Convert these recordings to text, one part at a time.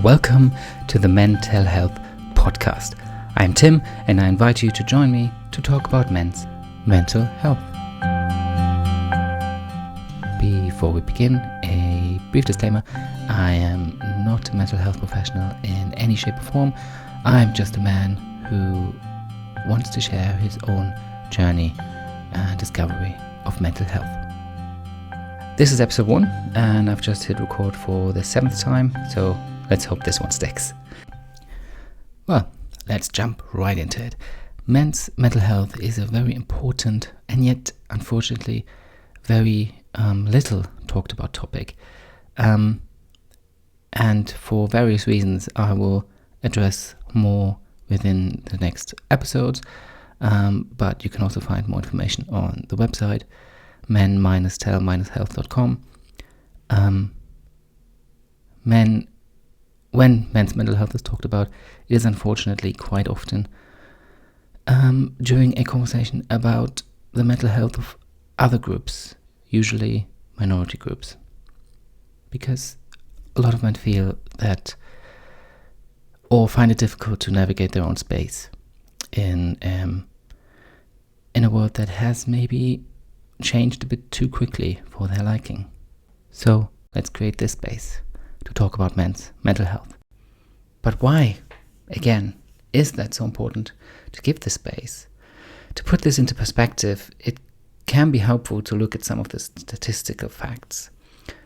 Welcome to the MenTell Health Podcast. I'm Tim and I invite you to join me to talk about men's mental health. Before we begin, a brief disclaimer. I am not a mental health professional in any shape or form. I'm just a man who wants to share his own journey and discovery of mental health. This is episode 1 and I've just hit record for the 7th time, so let's hope this one sticks. Well, let's jump right into it. Men's mental health is a very important and yet unfortunately very little talked about topic. And for various reasons I will address more within the next episodes. But you can also find more information on the website men-tell-health.com. When men's mental health is talked about, it is unfortunately quite often during a conversation about the mental health of other groups, usually minority groups, because a lot of men feel that or find it difficult to navigate their own space in a world that has maybe changed a bit too quickly for their liking. So let's create this space to talk about men's mental health. But why, again, is that so important to give this space? To put this into perspective, it can be helpful to look at some of the statistical facts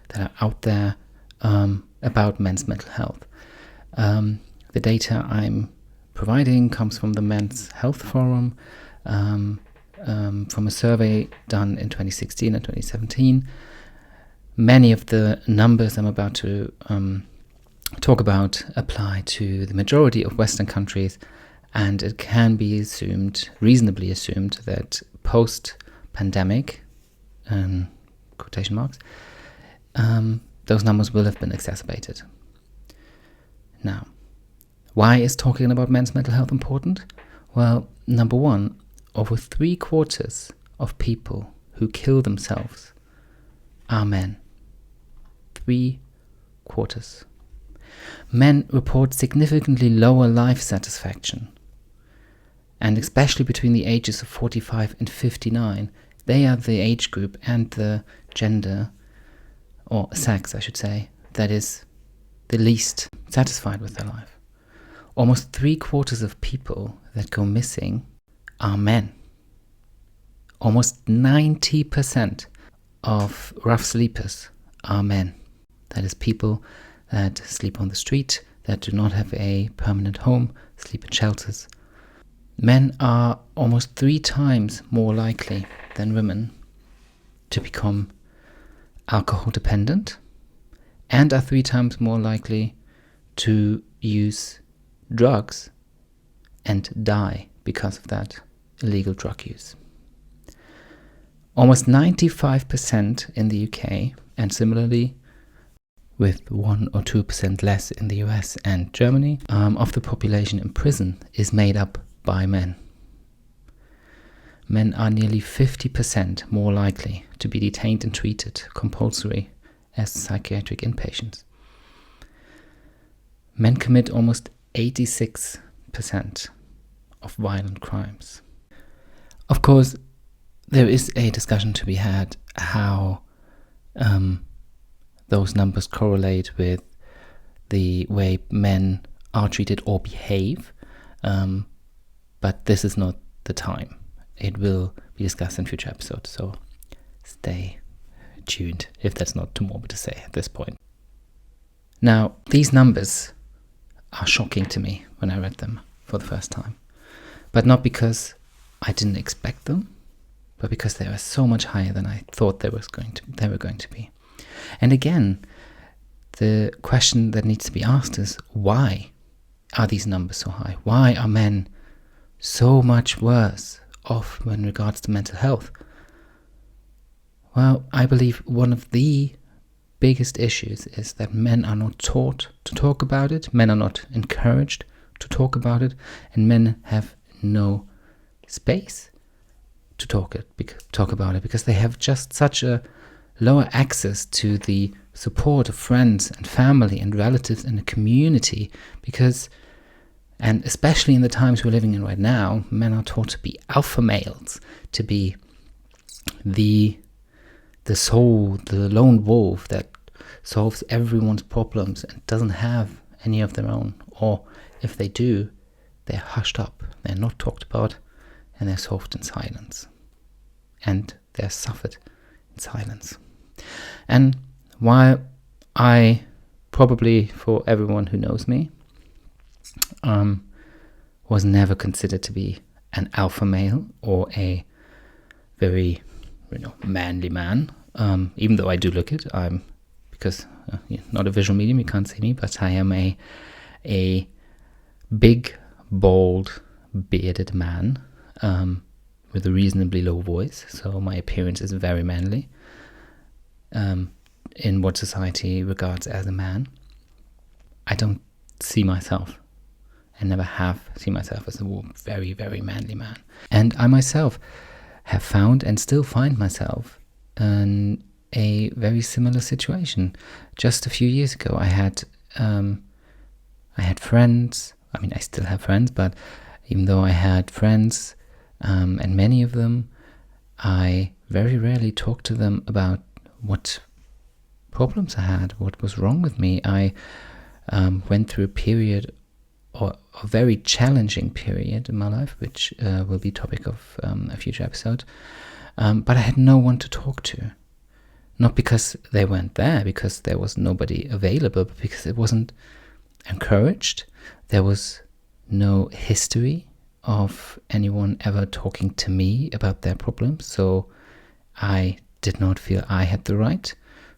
that are out there about men's mental health. The data I'm providing comes from the Men's Health Forum, from a survey done in 2016 and 2017. Many of the numbers I'm about to talk about apply to the majority of Western countries, and it can be reasonably assumed, that post-pandemic, quotation marks, those numbers will have been exacerbated. Now, why is talking about men's mental health important? Well, number one, over 3/4 of people who kill themselves are men. 3/4. Men report significantly lower life satisfaction, and especially between the ages of 45 and 59, they are the age group and the gender, or sex I should say, that is the least satisfied with their life. Almost 3/4 of people that go missing are men. Almost 90% of rough sleepers are men. That is people that sleep on the street, that do not have a permanent home, sleep in shelters. Men are almost 3 times more likely than women to become alcohol dependent, and are 3 times more likely to use drugs and die because of that illegal drug use. Almost 95% in the UK, and similarly with 1 or 2% less in the US and Germany, of the population in prison is made up by men. Men are nearly 50% more likely to be detained and treated compulsory as psychiatric inpatients. Men commit almost 86% of violent crimes. Of course, there is a discussion to be had how those numbers correlate with the way men are treated or behave, but this is not the time. It will be discussed in future episodes, so stay tuned if that's not too morbid to say at this point. Now, these numbers are shocking to me when I read them for the first time, but not because I didn't expect them, but because they were so much higher than I thought they were going to be. And again, the question that needs to be asked is, why are these numbers so high? Why are men so much worse off in regards to mental health? Well, I believe one of the biggest issues is that men are not taught to talk about it, men are not encouraged to talk about it, and men have no space to talk about it because they have just such a lower access to the support of friends and family and relatives and the community, because, and especially in the times we're living in right now, men are taught to be alpha males, to be the soul, the lone wolf that solves everyone's problems and doesn't have any of their own. Or if they do, they're hushed up, they're not talked about, and they're solved in silence. And they're suffered in silence. And while I probably, for everyone who knows me, was never considered to be an alpha male or a very, manly man, even though I do look it. I'm, because not a visual medium, you can't see me, but I am a big, bald, bearded man with a reasonably low voice, so my appearance is very manly in what society regards as a man. I don't see myself, and never have seen myself as a very, very manly man. And I myself have found and still find myself in a very similar situation. Just a few years ago, I had friends. I mean, I still have friends, but even though I had friends, and many of them, I very rarely talked to them about what problems I had, what was wrong with me. I went through a period, or a very challenging period in my life, which will be topic of a future episode. But I had no one to talk to. Not because they weren't there, because there was nobody available, but because it wasn't encouraged. There was no history of anyone ever talking to me about their problems, so I did not feel I had the right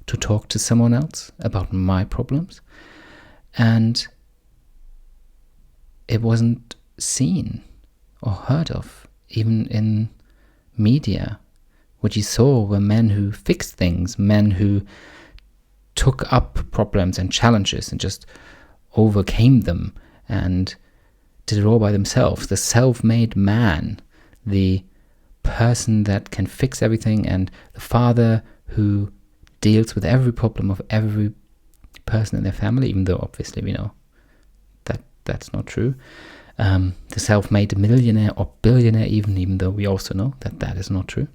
to talk to someone else about my problems. And it wasn't seen or heard of, even in media. What you saw were men who fixed things, men who took up problems and challenges and just overcame them and did it all by themselves. The self-made man, the person that can fix everything, and the father who deals with every problem of every person in their family, even though obviously we know that that's not true. The self-made millionaire or billionaire, even though we also know that that is not true.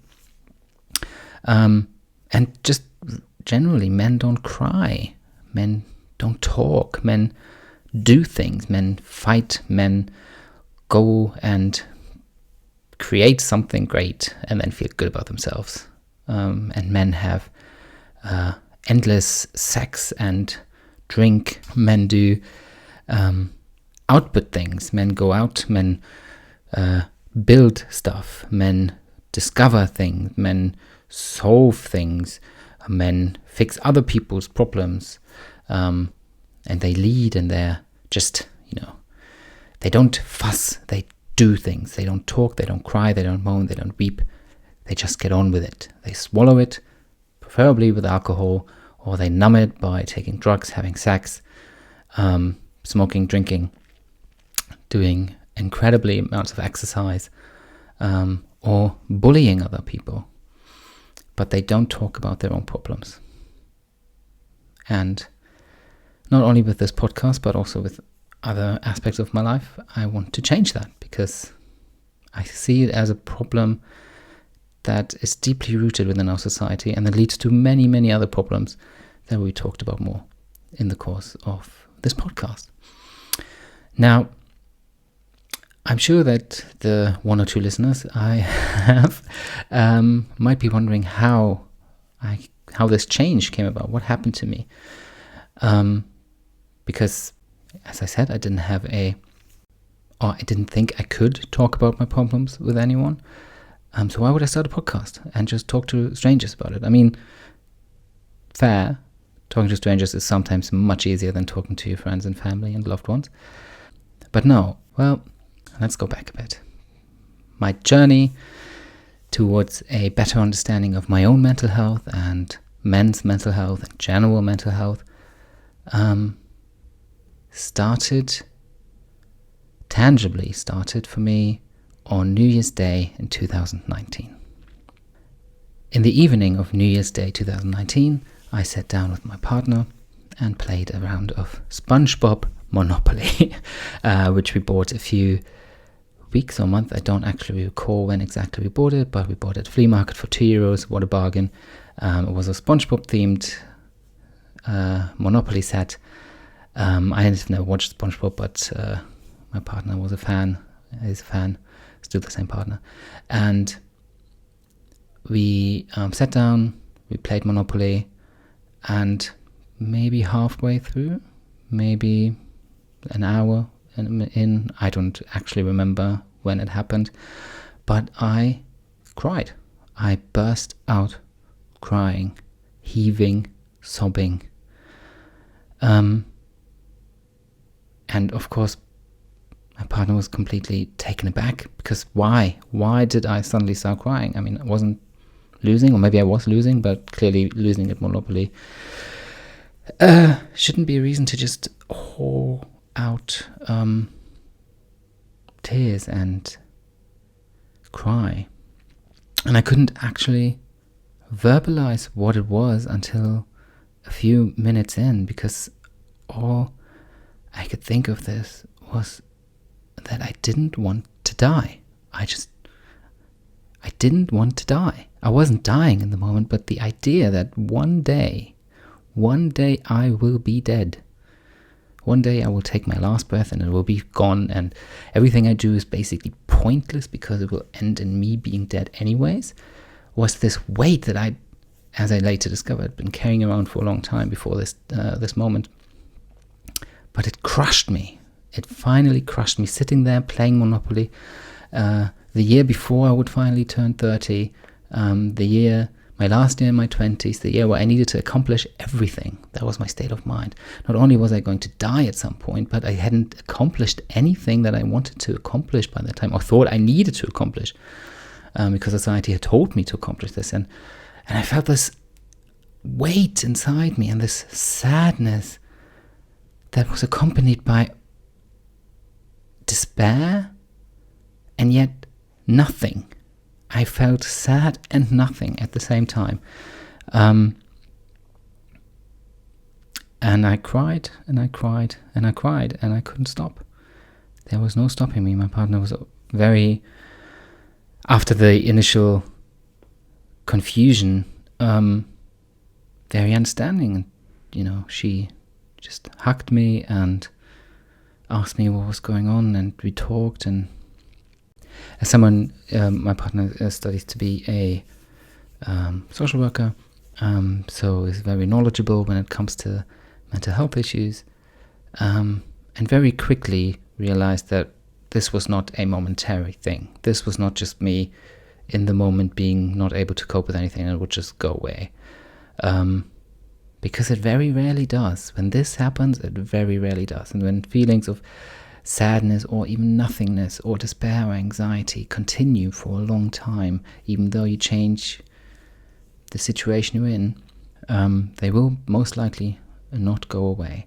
And just generally, men don't cry, men don't talk, men do things, men fight, men go and create something great and then feel good about themselves. And men have endless sex and drink. Men do output things. Men go out, men build stuff, men discover things, men solve things, men fix other people's problems, and they lead, and they're just, they don't fuss, they do things. They don't talk, they don't cry, they don't moan, they don't weep. They just get on with it. They swallow it, preferably with alcohol, or they numb it by taking drugs, having sex, smoking, drinking, doing incredibly amounts of exercise, or bullying other people. But they don't talk about their own problems. And not only with this podcast, but also with other aspects of my life, I want to change that, because I see it as a problem that is deeply rooted within our society and that leads to many, many other problems that we talked about more in the course of this podcast. Now, I'm sure that the one or two listeners I have might be wondering how this change came about, what happened to me. Because, as I said, I didn't think I could talk about my problems with anyone. So why would I start a podcast and just talk to strangers about it? I mean, fair, talking to strangers is sometimes much easier than talking to your friends and family and loved ones. But no, well, let's go back a bit. My journey towards a better understanding of my own mental health and men's mental health and general mental health tangibly started for me on New Year's Day in 2019. In the evening of New Year's Day 2019, I sat down with my partner and played a round of SpongeBob Monopoly, which we bought a few weeks or months. I don't actually recall when exactly we bought it, but we bought it at the flea market for €2. What a bargain. It was a SpongeBob themed Monopoly set. I have never watched SpongeBob, but my partner was a fan, is a fan, still the same partner. And we sat down, we played Monopoly, and maybe halfway through, maybe an hour in, I don't actually remember when it happened, but I cried. I burst out crying, heaving, sobbing. And of course, my partner was completely taken aback, because why? Why did I suddenly start crying? I mean, I wasn't losing, or maybe I was losing, but clearly losing at Monopoly shouldn't be a reason to just haul out tears and cry. And I couldn't actually verbalize what it was until a few minutes in, because all I could think of this was that I didn't want to die. I didn't want to die. I wasn't dying in the moment, but the idea that one day I will be dead. One day I will take my last breath and it will be gone, and everything I do is basically pointless because it will end in me being dead anyways, was this weight that I, as I later discovered, had been carrying around for a long time before this moment. But it crushed me. It finally crushed me, sitting there playing Monopoly. The year before I would finally turn 30, my last year in my 20s, the year where I needed to accomplish everything. That was my state of mind. Not only was I going to die at some point, but I hadn't accomplished anything that I wanted to accomplish by that time, or thought I needed to accomplish, because society had told me to accomplish this. And I felt this weight inside me and this sadness that was accompanied by despair and yet nothing. I felt sad and nothing at the same time. And I cried and I cried and I cried, and I couldn't stop. There was no stopping me. My partner was very, after the initial confusion, very understanding. And, she just hugged me and asked me what was going on, and we talked. And as someone, my partner studies to be a social worker, so is very knowledgeable when it comes to mental health issues, and very quickly realized that this was not a momentary thing. This was not just me in the moment being not able to cope with anything and it would just go away. Because it very rarely does. When this happens, it very rarely does. And when feelings of sadness or even nothingness or despair or anxiety continue for a long time, even though you change the situation you're in, they will most likely not go away.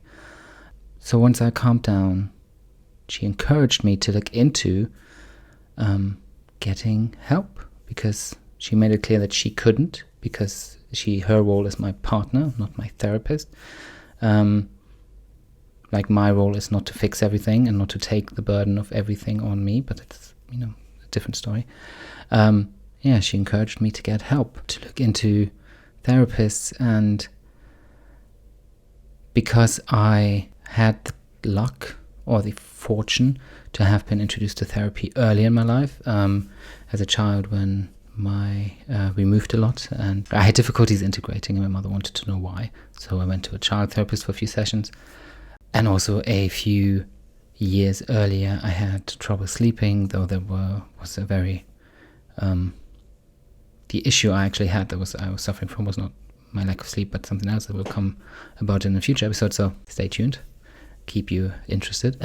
So once I calmed down, she encouraged me to look into getting help, because she made it clear that she couldn't, because her role is my partner, not my therapist. Like, my role is not to fix everything and not to take the burden of everything on me, but it's, a different story. She encouraged me to get help, to look into therapists, and because I had the luck or the fortune to have been introduced to therapy early in my life, as a child when we moved a lot and I had difficulties integrating, and my mother wanted to know why. So I went to a child therapist for a few sessions. And also a few years earlier, I had trouble sleeping, though was a very... the issue I actually had I was suffering from was not my lack of sleep, but something else that will come about in a future episode, so stay tuned. Keep you interested.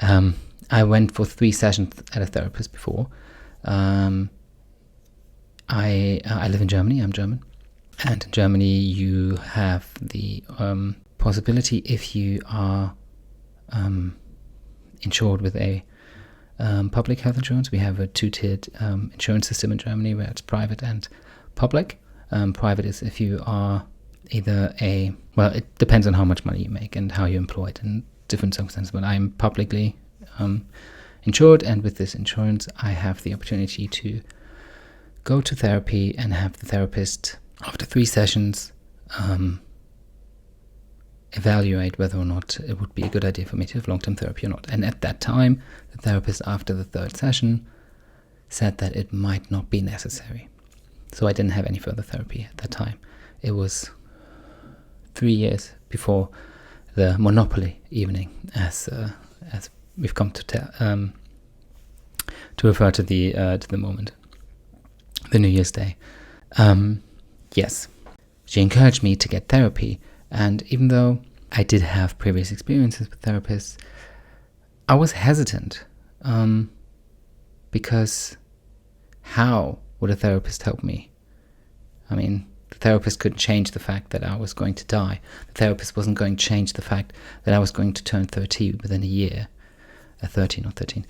I went for 3 sessions at a therapist before. I live in Germany. I'm German, and in Germany you have the possibility, if you are insured with a public health insurance. We have a 2-tiered insurance system in Germany where it's private and public. Private is if you are either it depends on how much money you make and how you're employed in different circumstances, but I'm publicly insured, and with this insurance I have the opportunity to go to therapy and have the therapist, after 3 sessions, evaluate whether or not it would be a good idea for me to have long-term therapy or not. And at that time, the therapist, after the 3rd session, said that it might not be necessary. So I didn't have any further therapy at that time. It was 3 years before the Monopoly evening, as we've come to refer to the moment, the New Year's Day. Yes, she encouraged me to get therapy, and even though I did have previous experiences with therapists, I was hesitant, because how would a therapist help me? I mean, the therapist couldn't change the fact that I was going to die. The therapist wasn't going to change the fact that I was going to turn 30 within a year. 13 or 13.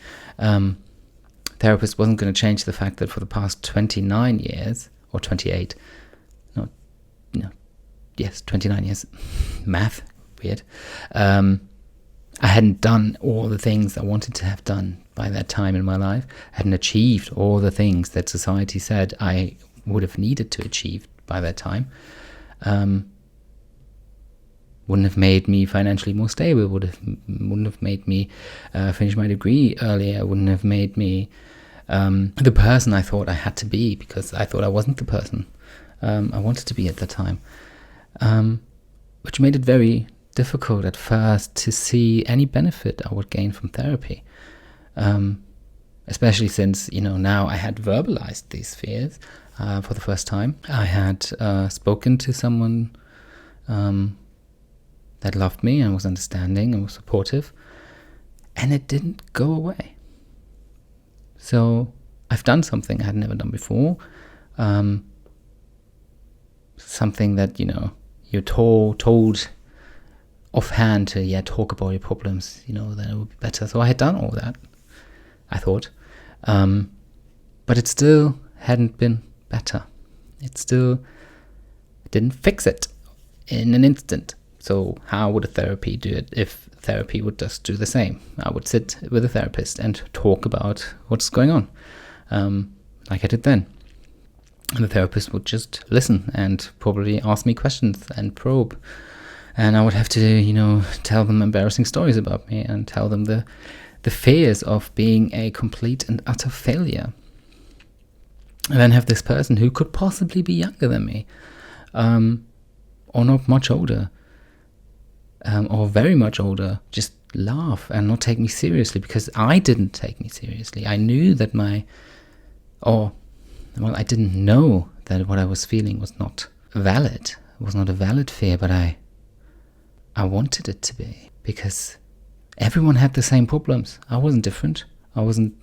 Therapist wasn't going to change the fact that for the past 29 years, or 28, 29 years, math, weird, I hadn't done all the things I wanted to have done by that time in my life. I hadn't achieved all the things that society said I would have needed to achieve by that time. Wouldn't have made me financially more stable, wouldn't have made me finish my degree earlier, wouldn't have made me the person I thought I had to be, because I thought I wasn't the person I wanted to be at that time. Which made it very difficult at first to see any benefit I would gain from therapy. Especially since, now I had verbalized these fears for the first time. I had spoken to someone that loved me and was understanding and was supportive, and it didn't go away. So I've done something I had never done before, something that, you're told offhand to, talk about your problems, then it would be better. So I had done all that, I thought, but it still hadn't been better. It still didn't fix it in an instant. So how would a therapy do it if therapy would just do the same? I would sit with a therapist and talk about what's going on, like I did then. And the therapist would just listen and probably ask me questions and probe. And I would have to, tell them embarrassing stories about me and tell them the fears of being a complete and utter failure. And then have this person who could possibly be younger than me, or not much older, or very much older, just laugh and not take me seriously, because I didn't take me seriously. I knew that I didn't know that what I was feeling was not valid. It was not a valid fear, but I wanted it to be, because everyone had the same problems. I wasn't different. I wasn't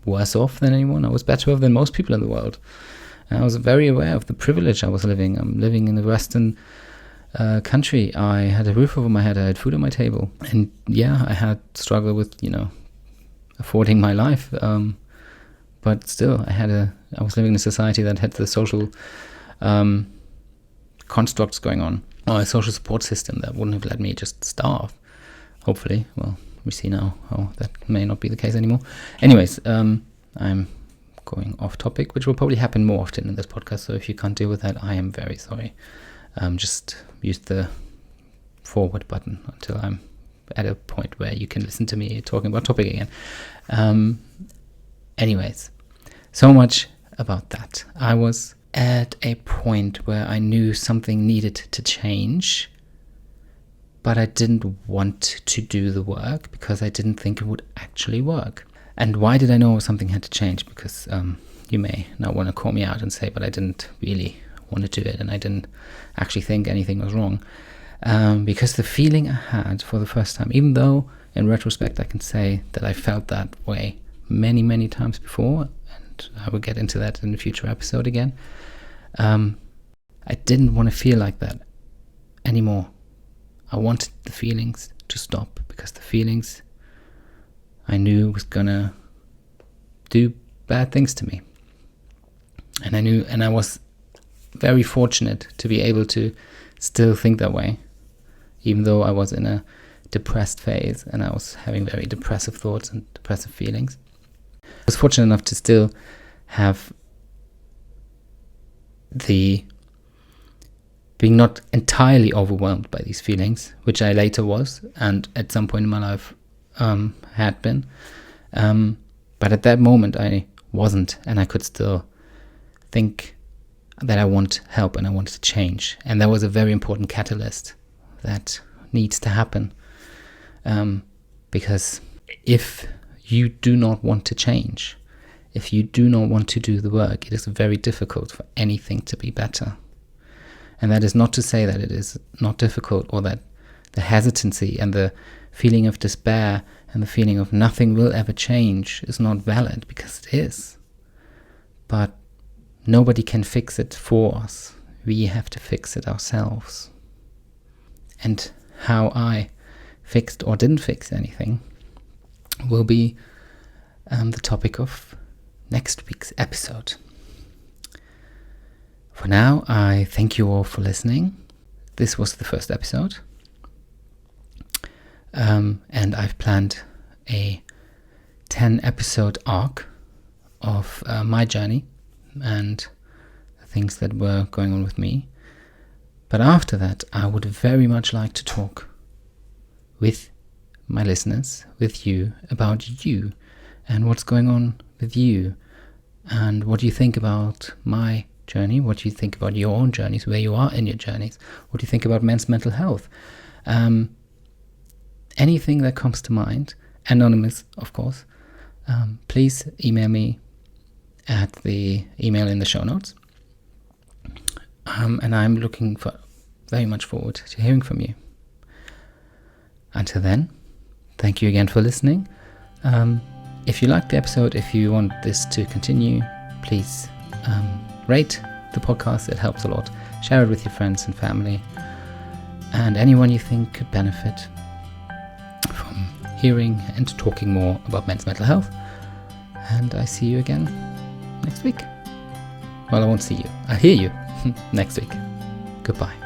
worse off than anyone. I was better off than most people in the world. And I was very aware of the privilege I was living. I'm living in a Western country. I had a roof over my head. I had food on my table. And I had struggled with, affording my life. But still, I was living in a society that had the social constructs going on, or a social support system that wouldn't have let me just starve. Hopefully. Well, we see now how that may not be the case anymore. Anyways, I'm going off topic, which will probably happen more often in this podcast. So if you can't deal with that, I am very sorry. Just use the forward button until I'm at a point where you can listen to me talking about topic again. Anyways, so much about that. I was at a point where I knew something needed to change, but I didn't want to do the work because I didn't think it would actually work. And why did I know something had to change? Because you may now want to call me out and say, but I didn't really want to do it, and I didn't actually think anything was wrong. Because the feeling I had for the first time, even though in retrospect I can say that I felt that way many, many times before, and I will get into that in a future episode again, I didn't want to feel like that anymore. I wanted the feelings to stop, because the feelings I knew was gonna do bad things to me. And I knew, and I was very fortunate to be able to still think that way, even though I was in a depressed phase and I was having very depressive thoughts and depressive feelings. I was fortunate enough to still have being not entirely overwhelmed by these feelings, which I later was, and at some point in my life had been. But at that moment I wasn't, and I could still think that I want help and I wanted to change. And that was a very important catalyst that needs to happen. Because if you do not want to change, if you do not want to do the work, it is very difficult for anything to be better. And that is not to say that it is not difficult, or that the hesitancy and the feeling of despair and the feeling of nothing will ever change is not valid, because it is. But nobody can fix it for us. We have to fix it ourselves. And how I fixed or didn't fix anything will be the topic of next week's episode. For now, I thank you all for listening. This was the first episode. And I've planned a 10-episode arc of my journey and the things that were going on with me. But after that, I would very much like to talk with my listeners, with you, about you and what's going on with you, and what do you think about my journey, what do you think about your own journeys, where you are in your journeys, what do you think about men's mental health, anything that comes to mind, anonymous of course. Please email me at the email in the show notes, and I'm looking very much forward to hearing from you. Until then, thank you again for listening. If you liked the episode, if you want this to continue, please rate the podcast. It helps a lot. Share it with your friends and family and anyone you think could benefit from hearing and talking more about men's mental health. And I see you again next week. Well, I won't see you. I'll hear you next week. Goodbye.